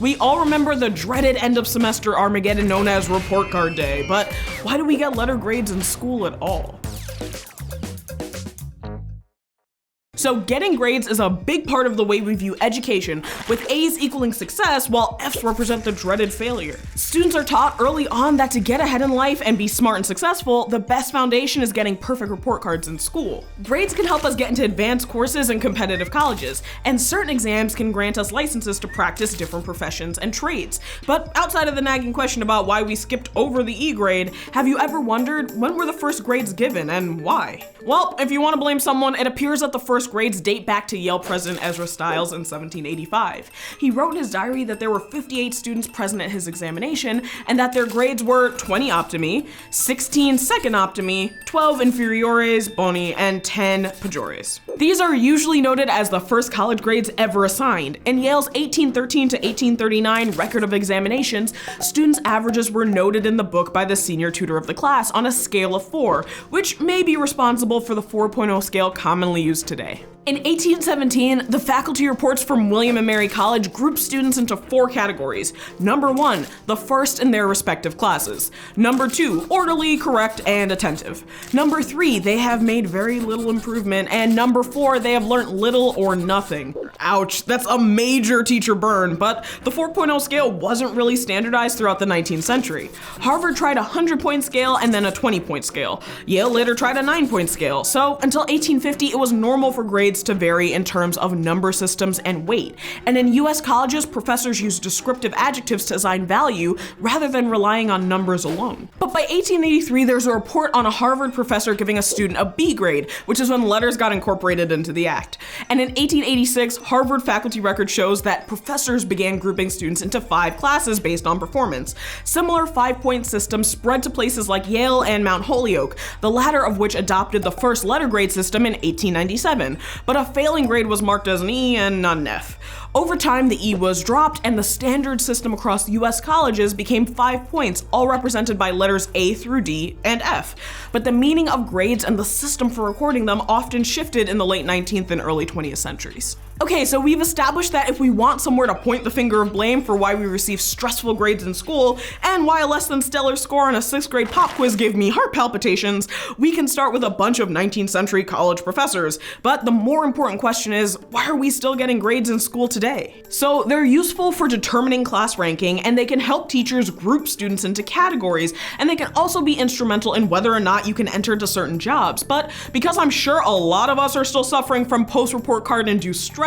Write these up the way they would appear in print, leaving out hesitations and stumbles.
We all remember the dreaded end of semester Armageddon known as report card day, but why do we get letter grades in school at all? So getting grades is a big part of the way we view education, with A's equaling success while F's represent the dreaded failure. Students are taught early on that to get ahead in life and be smart and successful, the best foundation is getting perfect report cards in school. Grades can help us get into advanced courses and competitive colleges, and certain exams can grant us licenses to practice different professions and trades. But outside of the nagging question about why we skipped over the E grade, have you ever wondered when were the first grades given and why? Well, if you want to blame someone, it appears that the first grades date back to Yale President Ezra Stiles in 1785. He wrote in his diary that there were 58 students present at his examination and that their grades were 20 optimi, 16 second optimi, 12 inferiores boni, and 10 pejores. These are usually noted as the first college grades ever assigned. In Yale's 1813 to 1839 record of examinations, students' averages were noted in the book by the senior tutor of the class on a scale of 4, which may be responsible for the 4.0 scale commonly used today. In 1817, the faculty reports from William and Mary College grouped students into 4 categories. Number 1, the first in their respective classes. Number 2, orderly, correct, and attentive. Number 3, they have made very little improvement. And number 4, they have learnt little or nothing. Ouch, that's a major teacher burn, but the 4.0 scale wasn't really standardized throughout the 19th century. Harvard tried a 100-point scale and then a 20-point scale. Yale later tried a 9-point scale. So until 1850, it was normal for grades to vary in terms of number systems and weight. And in US colleges, professors used descriptive adjectives to assign value rather than relying on numbers alone. But by 1883, there's a report on a Harvard professor giving a student a B grade, which is when letters got incorporated into the act. And in 1886, Harvard faculty record shows that professors began grouping students into 5 classes based on performance. Similar 5-point systems spread to places like Yale and Mount Holyoke, the latter of which adopted the first letter grade system in 1897. But a failing grade was marked as an E and not an F. Over time, the E was dropped and the standard system across US colleges became 5 points, all represented by letters A through D and F. But the meaning of grades and the system for recording them often shifted in the late 19th and early 20th centuries. Okay, so we've established that if we want somewhere to point the finger of blame for why we receive stressful grades in school and why a less than stellar score on a 6th grade pop quiz gave me heart palpitations, we can start with a bunch of 19th century college professors. But the more important question is, why are we still getting grades in school today? So they're useful for determining class ranking, and they can help teachers group students into categories, and they can also be instrumental in whether or not you can enter into certain jobs. But because I'm sure a lot of us are still suffering from post-report card induced stress,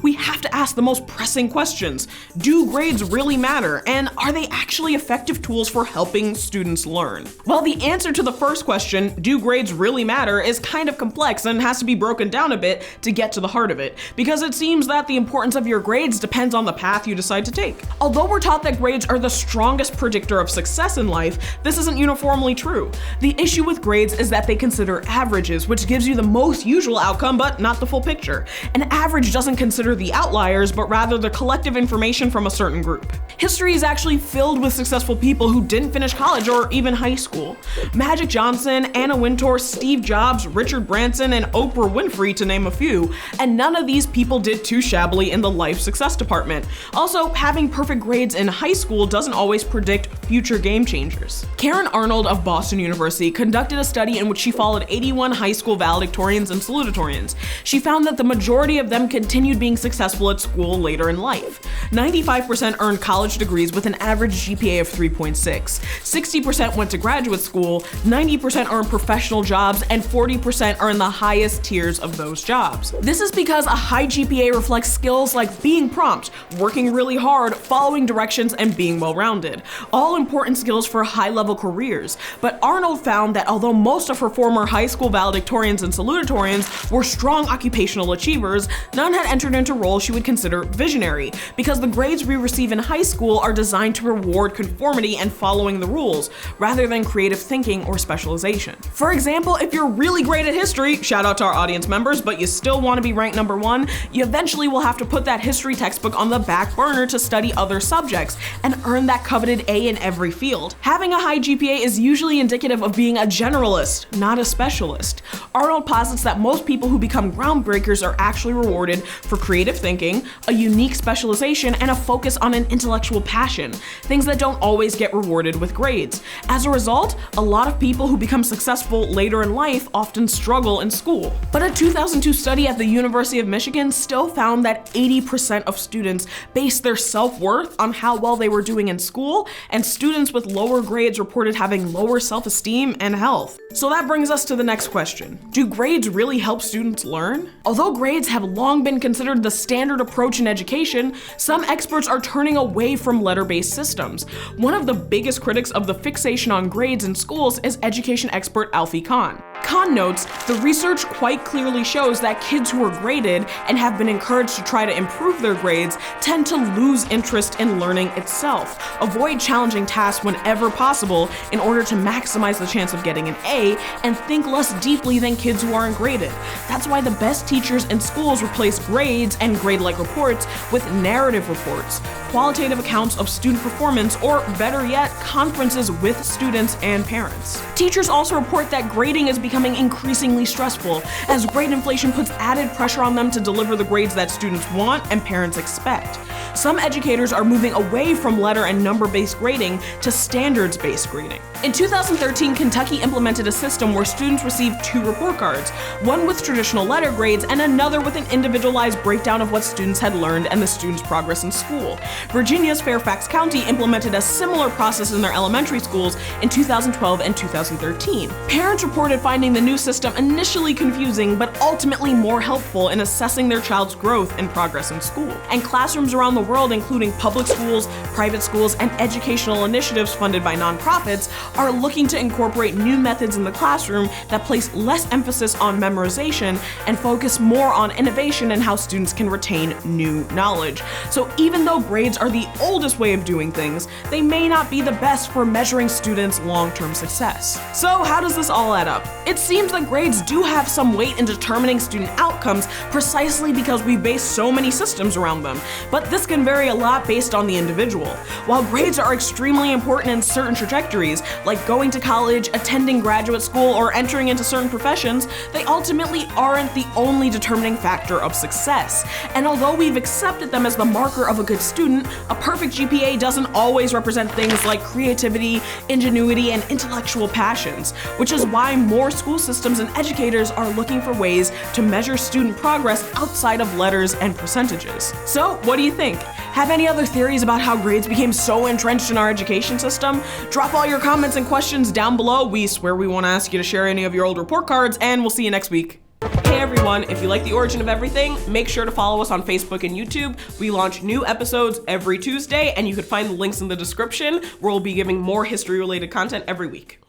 we have to ask the most pressing questions. Do grades really matter? And are they actually effective tools for helping students learn? Well, the answer to the first question, do grades really matter, is kind of complex and has to be broken down a bit to get to the heart of it, because it seems that the importance of your grades depends on the path you decide to take. Although we're taught that grades are the strongest predictor of success in life, this isn't uniformly true. The issue with grades is that they consider averages, which gives you the most usual outcome, but not the full picture. An average doesn't consider the outliers, but rather the collective information from a certain group. History is actually filled with successful people who didn't finish college or even high school. Magic Johnson, Anna Wintour, Steve Jobs, Richard Branson, and Oprah Winfrey, to name a few, and none of these people did too shabbily in the life success department. Also, having perfect grades in high school doesn't always predict future game changers. Karen Arnold of Boston University conducted a study in which she followed 81 high school valedictorians and salutatorians. She found that the majority of them continued being successful at school later in life. 95% earned college degrees with an average GPA of 3.6. 60% went to graduate school, 90% earned professional jobs, and 40% earned the highest tiers of those jobs. This is because a high GPA reflects skills like being prompt, working really hard, following directions, and being well-rounded. All important skills for high-level careers. But Arnold found that although most of her former high school valedictorians and salutatorians were strong occupational achievers, none had entered into roles she would consider visionary, because the grades we receive in high school are designed to reward conformity and following the rules, rather than creative thinking or specialization. For example, if you're really great at history, shout out to our audience members, but you still want to be ranked number 1, you eventually will have to put that history textbook on the back burner to study other subjects and earn that coveted A in every field. Having a high GPA is usually indicative of being a generalist, not a specialist. Arnold posits that most people who become groundbreakers are actually rewarded for creative thinking, a unique specialization, and a focus on an intellectual intellectual passion, things that don't always get rewarded with grades. As a result, a lot of people who become successful later in life often struggle in school. But a 2002 study at the University of Michigan still found that 80% of students based their self-worth on how well they were doing in school, and students with lower grades reported having lower self-esteem and health. So that brings us to the next question. Do grades really help students learn? Although grades have long been considered the standard approach in education, some experts are turning away from letter-based systems. One of the biggest critics of the fixation on grades in schools is education expert Alfie Kahn. Kahn notes, the research quite clearly shows that kids who are graded and have been encouraged to try to improve their grades tend to lose interest in learning itself, avoid challenging tasks whenever possible in order to maximize the chance of getting an A, and think less deeply than kids who aren't graded. That's why the best teachers in schools replace grades and grade-like reports with narrative reports, qualitative accounts of student performance, or better yet, conferences with students and parents. Teachers also report that grading is becoming increasingly stressful, as grade inflation puts added pressure on them to deliver the grades that students want and parents expect. Some educators are moving away from letter and number-based grading to standards-based grading. In 2013, Kentucky implemented a system where students received 2 report cards, one with traditional letter grades and another with an individualized breakdown of what students had learned and the students' progress in school. Virginia's Fairfax County implemented a similar process in their elementary schools in 2012 and 2013. Parents reported finding the new system initially confusing, but ultimately more helpful in assessing their child's growth and progress in school. And classrooms around the world, including public schools, private schools, and educational initiatives funded by nonprofits, are looking to incorporate new methods in the classroom that place less emphasis on memorization and focus more on innovation and how students can retain new knowledge. So even though grades are the oldest way of doing things, they may not be the best for measuring students' long-term success. So how does this all add up? It seems that grades do have some weight in determining student outcomes precisely because we base so many systems around them, but this can vary a lot based on the individual. While grades are extremely important in certain trajectories, like going to college, attending graduate school, or entering into certain professions, they ultimately aren't the only determining factor of success. And although we've accepted them as the marker of a good student, a perfect GPA doesn't always represent things like creativity, ingenuity, and intellectual passions, which is why more school systems and educators are looking for ways to measure student progress outside of letters and percentages. So, what do you think? Have any other theories about how grades became so entrenched in our education system? Drop all your comments and questions down below. We swear we won't ask you to share any of your old report cards, and we'll see you next week. Hey everyone, if you like The Origin of Everything, make sure to follow us on Facebook and YouTube. We launch new episodes every Tuesday, and you can find the links in the description where we'll be giving more history-related content every week.